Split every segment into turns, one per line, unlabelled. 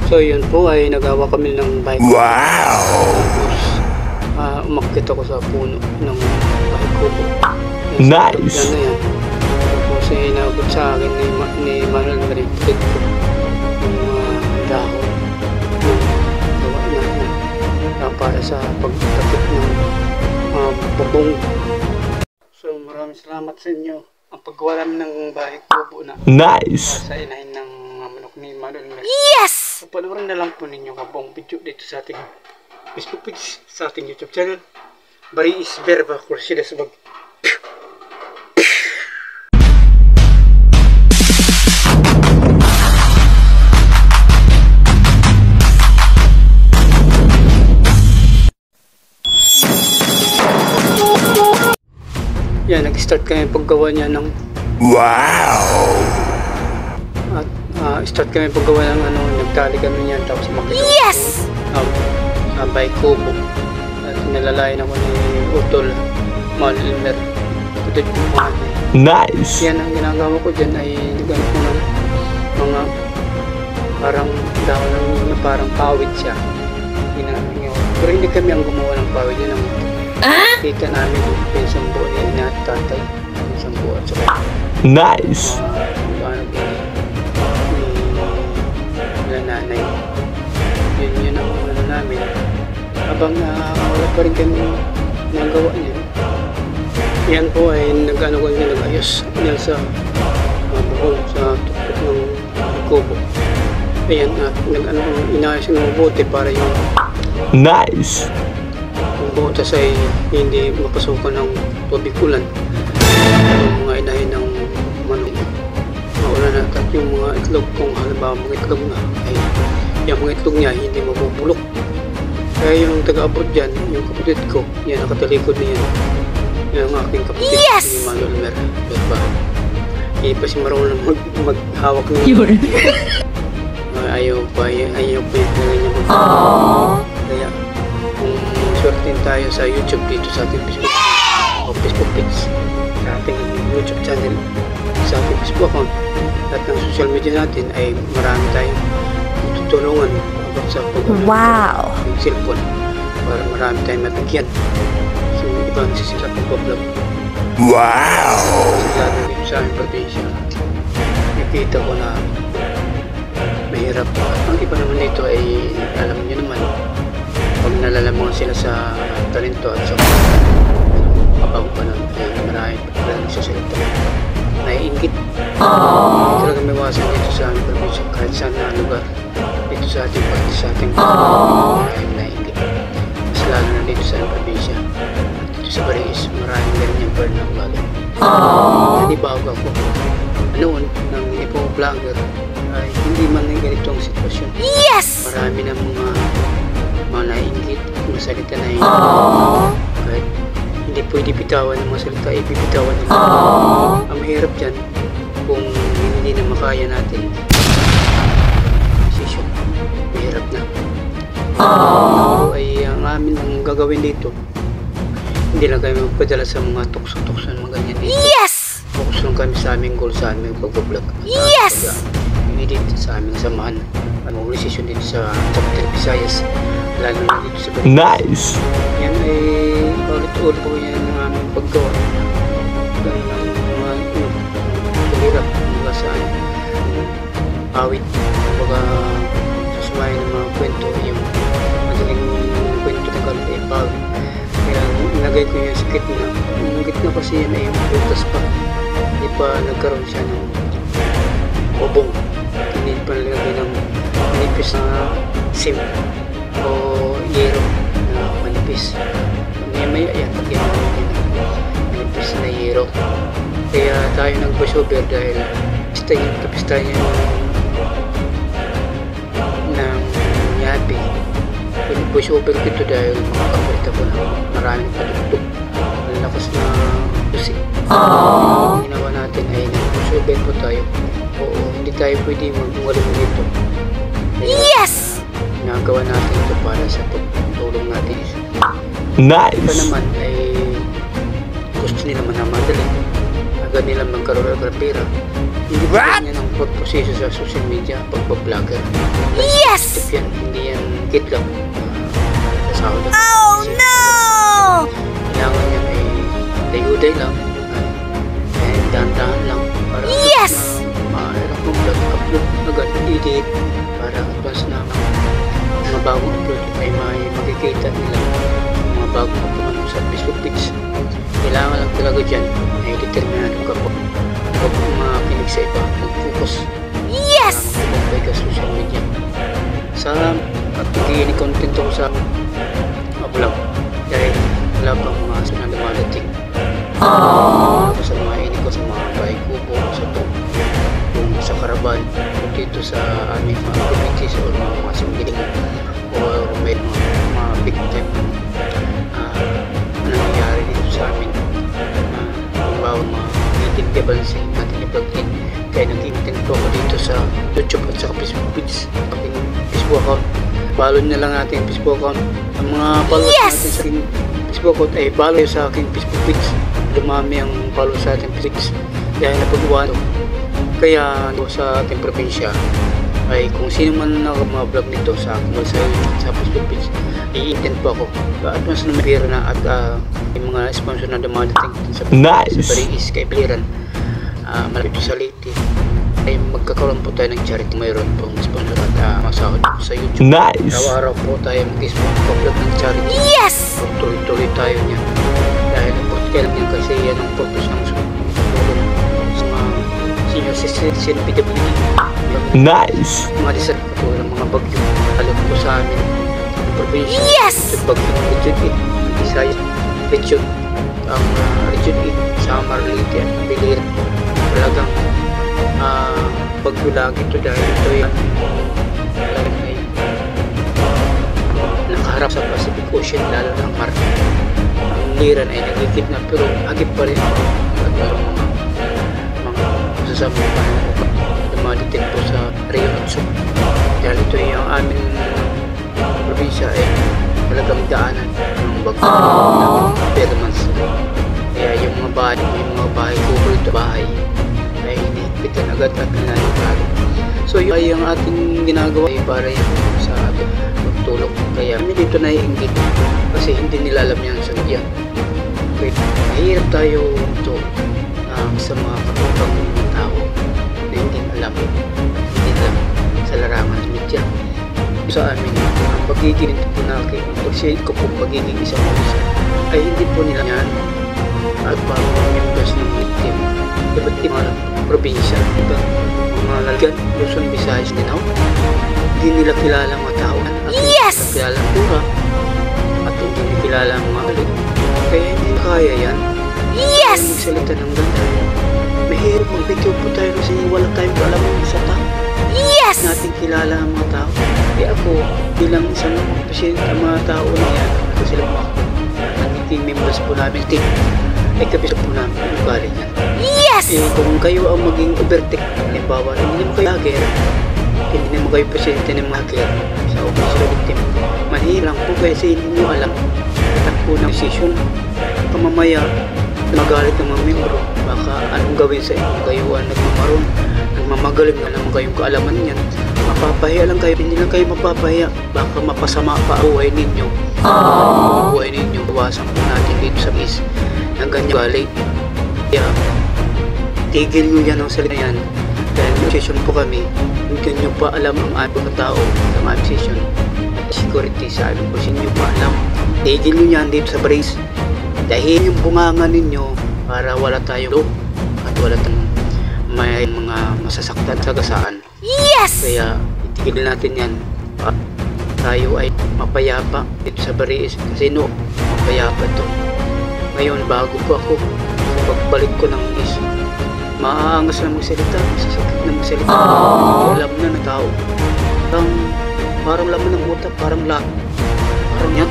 So yun po ay nagawa kami ng bike.
Wow!
Tapos umakyat ako sa puno ng bike ko po.
Nice!
Yan na yan. Tapos inabot sa akin ni Manuel Maripit ko yung dahon ng gawa na para sa pagtapit ng bubong. So maraming salamat sa inyo ang paggawa ng bike ko po na
Nice!
sa inahin ng manok ni Manuel Maripit.
Yes!
So panoorin na lang po ninyo kapong video dito sa ating Facebook page, sa ating YouTube channel. Bari is verba kursida sa bag. Yan, nag-start kami paggawa niya ng
Wow!
at start kami paggawa ng nagtali kami niyan tapos makita
Yes!
sa bike kubo at nilalayan ako ni Utol Malilmer. Kapatid ko mga
Nice!
yan ang ginagawa ko dyan ay nagano ko ng mga parang dahon ng parang pawid siya. Pero hindi kami ang gumawa ng pawid yun ang kita namin yung sambo ni ina at tatay, yung sambo at saka
Nice!
paano ni nanay. Yun ang namin habang wala pa rin kami nagawa niya. Yan po ay nag-ano ko niya, nag-ayos niya sa buhol sa tuktok ng kubo. Ayan, at nag-ano inayos ng mabuti para yung
Nice!
butas ay hindi mapasukan ng tubig ulan. Yung mga inahin ng manok maulan na at yung mga itlog kung halimbawa mga itlog na ay yung mga itlog niya hindi mabubulok. Kaya yung taga-abot dyan, yung kapatid ko, yan nakatalikod niya yung aking kapatid.
Yes!
Ni Manuel Merba. Hindi pa si marunong maghawak niya. Ayaw pa yung niya mag-aww. Kaya din tayo sa YouTube dito sa ating Facebook page, sa ating YouTube channel, sa ating Facebook account at ng social media natin ay marami tayong tutulungan about sa
Wow!
ng cellphone para marami tayong mabigyan. So iba nagsisira pag-vlog.
Wow!
Lalo dito sa aming probinsya, nakita ko na mahirap. Ang iba naman dito ay alam nyo naman pag nalalaman sila sa talento at sa kabago pa nun ay marami pa nagsasalita naiingit. Hindi talaga may wasan dito sa aming probinsya kahit saan na lugar dito sa ating maraming naiingit, mas lalo na dito sa aming probinsya. Dito sa Baris maraming ganyan burn ng ugali. Hindi bago ako noon nang hindi po vlogger ay hindi man ng ganitong sitwasyon.
Yes!
Marami na mga naiingit, mga salita na kahit hindi pwede bitawan ng mga salita, ibibitawan nila. Ang mahirap dyan kung hindi na makaya natin decision, mahirap na. So ay ang amin ang gagawin dito, hindi lang kami magpadala sa mga tukso-tukso ng mga ganyan dito.
Yes!
Focus lang kami sa aming goal, sa aming pag-vlog.
Yes!
Hindi dito sa aming samahan ang organisasyon dito sa Chapter Visayas, lalo na dito sa Baris.
Nice!
Yan ay ulit-ulit po yan ang aming paggawa ng mga hirap mga saan awit, baga susumayin ng mga kwento, yung madaling kwento na galit ay pawit. Kaya nilagay ko yung sa gitna. Yung gitna kasi yan ay butas pa, hindi pa nagkaroon siya ng bubong, hindi pa nilagay ng manipis na sim o yero na manipis. Maya yan, pagyan natin manipis na yero. Kaya tayo nag-pushover dahil kapista niya ng yabi. Pushover ko ito dahil makakabalita ko na maraming patugtog, malakas na musik. Ang ginawa natin ay nag-pushover po tayo. Oo, hindi tayo pwede mag-ungaling dito.
Yes!
Nagawa natin ito para sa pagtulong natin.
Nice!
Iba naman ay gusto nila manamadali, agad nila magkaroon ng pera. Hindi pa niya ng pagproseso sa social media, pagbablogger.
Yes!
Tip yan, hindi yan kitlap. Kasahod ako.
Oh no!
Kailangan niya may dayuday lang. And dahan-dahan lang. Para
Yes!
Mahirap mag-vlog, upload agad, edit. Para advance na mga bagong upload ay may makikita nila. Mga bagong upload sa Facebook page. Kailangan lang talaga dyan ay determinado ka po. Huwag kong makinig sa iba, mag-focus.
Yes!
Mag-focus ka social media. Sa pag-iini content ko sa vlog dahil wala pang mga sunod na dumadating. Sa mga ini ko sa mga bahay kubo, sa to, yung sa Caravan, dito sa aming mga communities o mga singgiling o may mga big time nangyayari dito sa amin. Bawang mga native balancing natin i-plug in. Kaya nag-intent po ako dito sa YouTube at sa Facebook page, aking Facebook account. Follow na lang natin yung Facebook account. Ang mga followers natin sa aking Facebook account ay follow sa aking Facebook page. Dumami ang follow sa ating page dahil napagawa ito. Kaya sa ating probinsya ay kung sino man mga vlog nito sa aking sa YouTube, sa Facebook page, i-intent po ako. At mas namipira na at yung mga sponsor na dumadating sa Paris, kay Bliran, malapit sa Leyte, ay magkakaroon po tayo ng charity. Mayroon pong sponsor at masahod po sa YouTube.
Nice!
Araw-araw po tayo mag-sponsor ng charity.
Yes!
Tuloy-tuloy tayo niya. Dahil kailan yan kasi yan ang purpose ng tulong sa mga senior citizen, PWD.
Nice!
Mga disat po ng mga bagyo. Alam po sa amin ang probinsya.
Yes!
Bagyo ng Region 8, Visayas, Region, ang Region 8, Samar, Leyte at Biliran. Talagang bagyo lagi ito dahil ito yan ay nakaharap sa Pacific Ocean, lalo ng mar. Ang Liran ay nagigit na pero agip pa rin at mayroong mga sasama pa dumadating po sa Rio Otso. Dahil ito yung aming probinsya ay talagang daanan ng bagyo ng Permans. Kaya yung mga bahay kubol ito bahay ay hinihipitan agad at nananagalo. So yun ay ang ating ginagawa ay para yan sa ating pagtulong. Kaya kami dito naiinggit kasi hindi nila alam yan sa media. Okay. Mahirap tayo ito sa mga katutang tao na hindi alam sa larangan sa media. Sa amin, ang pagiging ito po na aking pag-shade ko po pagiging isang officer ay hindi po nila yan at parang members ng victim. Dapat di mga probinsya, diba? Mga Lalgan, Luzon, Visayas, Mindanao, hindi nila kilala ang mga tao at hindi nila kilala ang pura at hindi nila kilala ang mga alit. Kaya hindi kaya yan.
Yes!
Magsalita ng ganda. Mahirap mag-video po tayo kasi wala tayong kaalaman sa tao.
Yes!
Natin kilala ang mga tao. Kaya ako, bilang isang pasyente ang mga tao na yan, ako sila po ako. Nagiging members po namin, team, ay kapisap po namin ang ugali niyan.
Yes!
Kung kayo ang maging overtake, halimbawa, hindi naman kayo hacker, hindi naman kayo pasyente ng mga hacker sa official victim. Mahirang po kasi hindi nyo alam takbo ng decision. Mamaya, magalit ng mga membro, baka anong gawin sa inyo, kayo ang nagmamaroon, nagmamagaling na naman kayong kaalaman niyan. Mapapahiya lang kayo, hindi lang kayo mapapahiya, baka mapasama pa ang buhay ninyo. Buhay ninyo, iwasan po natin dito sa is ng ganyan gali. Kaya, tigil nyo yan ang salita yan. Dahil may session po kami, hindi nyo pa alam ang aming tao sa aming session. Security sa aming po, hindi nyo pa alam. Tigil nyo yan dito sa brace. Dahil yung bunganga ninyo para wala tayong loob at wala tayong may mga masasaktan sa gasaan.
Yes!
Kaya itigil natin yan. Tayo ay mapayapa dito sa Baris kasi no, mapayapa to. Ngayon bago po ako sa pagbalik ko ng is, maaangas na magsalita, masasakit na magsalita. Alam na ng tao. Parang laman ng utak, parang yan.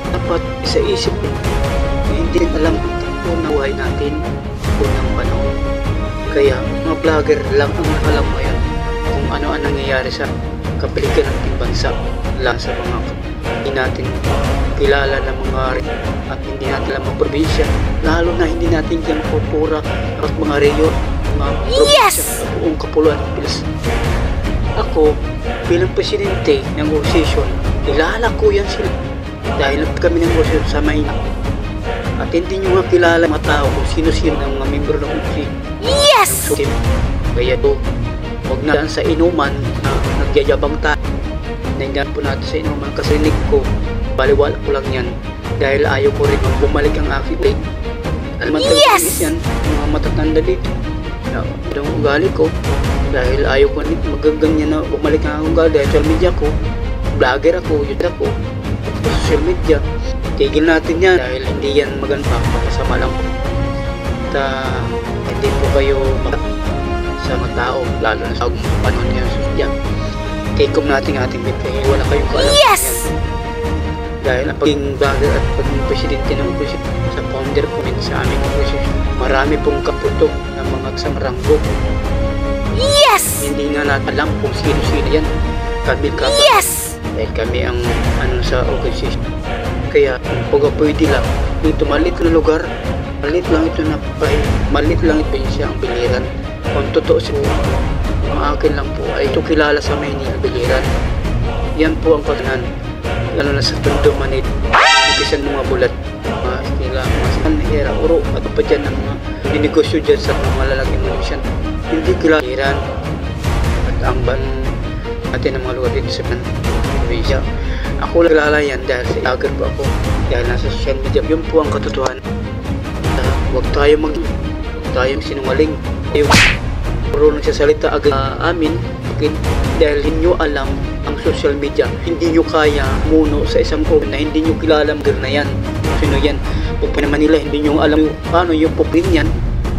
Dapat isa isip mo. Hindi alam kung buhay natin unang panahon. Kaya mga vlogger lang ang alam mo yan kung ano ang nangyayari sa kapaligiran ng ating bansa, lang sa mga hindi natin kilala ng mga at hindi natin alam ang probinsya, lalo na hindi natin yung kultura at mga reyon,
Yes!
probinsya, sa buong Kapuluan ng Pilas. Ako, bilang presidente ng organisasyon, kilala ko yan sila. Dahil kami ng organisasyon sa Maynila. At hindi nyo nga kilala mga tao kung sino-sino ng mga membro ng organisasyon.
Yes!
So, kaya to, huwag na dyan sa inuman na nagyayabang tayo. Nandiyan po natin sa inuman kasi rinig ko, baliwala ko lang yan. Dahil ayaw ko rin bumalik ang aking ulit. Alam mo,
Yes!
yan, mga matatanda dito. Ang ugali ko, dahil ayaw ko rin magaganyan na bumalik ang ugali. Dahil social media ko, vlogger ako, YouTube ako, social media. Tigil natin yan dahil hindi yan maganda, masama lang po. At hindi po kayo sa mga tao, lalo na sa panahon ngayon sa media. Take-home natin ating bigay, wala kayong kaalam.
Yes!
Dahil ang pagiging vlogger at pagiging presidente ng organisasyon sa founder po sa aming organisasyon, marami pong kaputo ng mga kasamaranggo.
Yes!
Hindi nga natin alam kung sino-sino yan. Kami kapag
Yes!
dahil kami ang sa organisasyon. Kaya kung pwede lang, dito maliit na lugar, maliit lang ito na maliit lang ito yung siya ang biliran. Kung totoo siguro, ang akin lang po ay ito kilala sa Maynila biliran. Yan po ang pagkanan, lalo na sa Tondo, Manila. Ibisan mga bulat, mga estila, mga sanhera, uro, at pa dyan ang mga dinegosyo dyan sa mga malalaking organisasyon. Hindi kilala at ang ban natin ang mga lugar dito sa probinsya. Ako kilala yan dahil sa vlogger po ako, dahil nasa social media. Yun po ang katotohanan. Huwag tayong sinungaling. Puro nagsasalita agad amin dahil hindi nyo alam ang social media. Hindi nyo kaya muno sa isang group na hindi nyo kilala ang na yan. Sino yan? Kung pa naman nila, hindi nyo alam paano yung popin yan,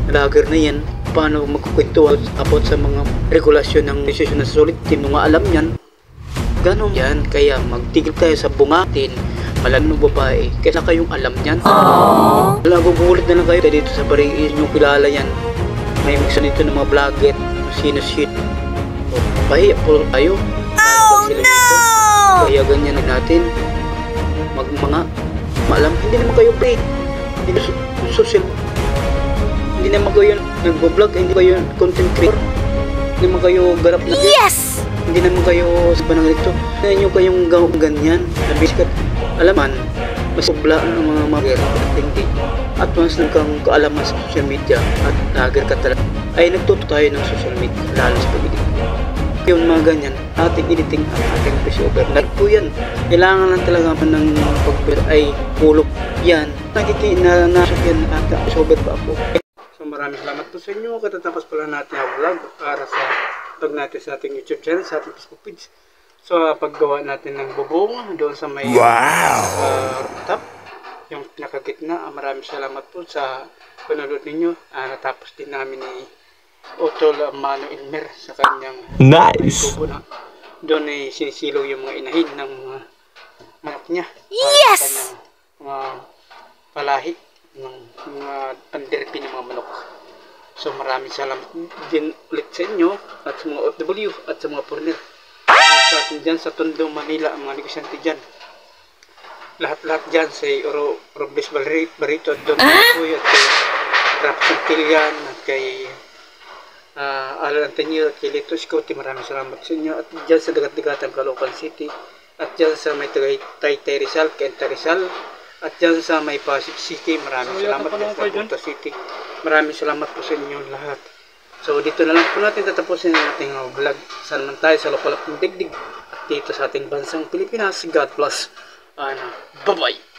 vlogger na yan, paano magkukwento about sa mga regulasyon ng decision na sulit. Hindi nyo nga alam yan. Ganon yan, kaya magtigil tayo sa bungatin, malang babae, kaya kayong alam yan. Wala, gugulit na lang kayo dito sa paligid nyo kilala yan. May mix nito ng mga vlogger, sino-sino. Pahiya po tayo.
Oh no!
Kaya ganyan natin. Mga maalam, hindi naman kayo break. Hindi social. Hindi naman kayo nagbo-vlog, hindi kayo content creator. Hindi naman kayo garap na.
Yes!
Hindi naman kayo sa panang ito. Hindi nyo kayong ganyan. Nabisikat, alaman, mas ubla ng mga vlogger at hindi. At once nagkang kaalaman sa social media at vlogger ka talaga, ay nagtuto tayo ng social media, lalo sa pag-edit. Yung mga ganyan, ating editing ang ating voiceover. Like po yan. Kailangan lang talaga ng pag-over ay pulok yan. Nakikinanasok yan at voiceover pa ako. So maraming salamat po sa inyo. Katatapos pala natin ang vlog para sa vlog natin sa ating YouTube channel, sa ating Facebook page. So paggawa natin ng bubong doon sa may top, yung pinakagitna. Maraming salamat po sa panonood ninyo. Natapos din namin ni Otol Mano Ilmer sa kanyang
Nice!
tubo na. Doon ay sinisilaw yung mga inahin ng mga manok niya.
Yes!
Sa kanyang mga palahi ng mga panderpi ng mga manok. So maraming salamat din ulit sa inyo at sa mga OFW at sa mga foreigner. Sa atin dyan sa Tondo, Manila, ang mga negosyante dyan. Lahat-lahat dyan sa Robles Barito at Don Puy at kay Raps Santillan at kay Alan Antonio at kay Lito Scotty. Maraming salamat sa inyo. At dyan sa dagat-dagatan Caloocan City at dyan sa may Taytay Rizal, Kenta Rizal at dyan sa may Pasig City. Maraming salamat dyan sa Punta City. Maraming salamat po sa inyo lahat. So dito na lang po natin tatapusin ang ating vlog. Saan man tayo sa lokal ng digdig at dito sa ating bansang Pilipinas. God bless. Bye-bye.